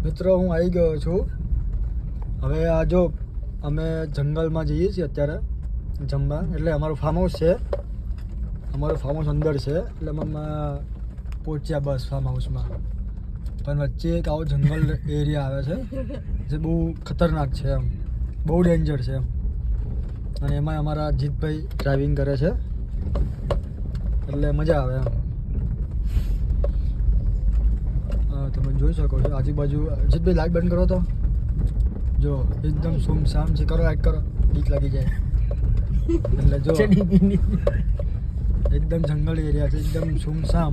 મિત્રો હું આવી ગયો છું. હવે આ જો અમે જંગલમાં જઈએ છીએ અત્યારે જમવા. એટલે અમારું ફાર્મ હાઉસ છે, અમારું ફાર્મ હાઉસ અંદર છે. એટલે અમે પહોંચ્યા બસ ફાર્મ હાઉસમાં. પણ વચ્ચે એક આવો જંગલ એરિયા આવે છે જે બહુ ખતરનાક છે, એમ બહુ ડેન્જર છે એમ. અને એમાં અમારા જીતભાઈ ડ્રાઇવિંગ કરે છે એટલે મજા આવે એમ. તમે જોઈ શકો છો આજુબાજુ. જીતભાઈ લાઈટ બંધ કરો તો જો એકદમ સુમસામ છે. કરો લાઈટ કરો, બીક લાગી જાય. એટલે જો એકદમ જંગલ એરિયા છે, એકદમ સુમસામ.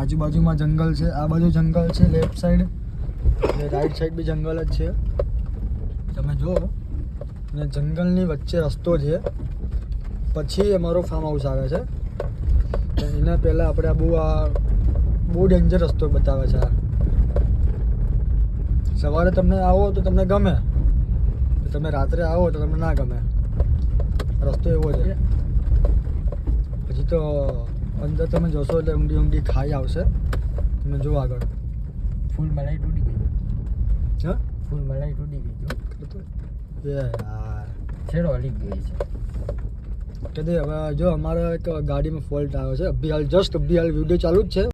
આજુબાજુમાં જંગલ છે, આ બાજુ જંગલ છે લેફ્ટ સાઈડ, અને રાઈટ સાઈડ બી જંગલ જ છે. તમે જો ને જંગલની વચ્ચે રસ્તો છે, પછી અમારો ફાર્મ હાઉસ આવે છે. એના પહેલાં આપણે બહુ ડેન્જર રસ્તો બતાવે છે. સવારે તમને આવો તો તમને ગમે, તમે રાત્રે આવો તો તમને ના ગમે. રસ્તો એવો છે. પછી તો અંદર તમે જોશો એટલે ઊંડી ખાઈ આવશે. તમે જો આગળ ફૂલ મલાઈ તૂટી ગઈ. હા, ફૂલ મલાઈ તૂટી ગઈ જો. યાર છેડો હલી ગઈ છે. કદી હવે જો અમારે એક ગાડીમાં ફોલ્ટ આવ્યો છે. અભી હાલ વિડીયો ચાલુ જ છે.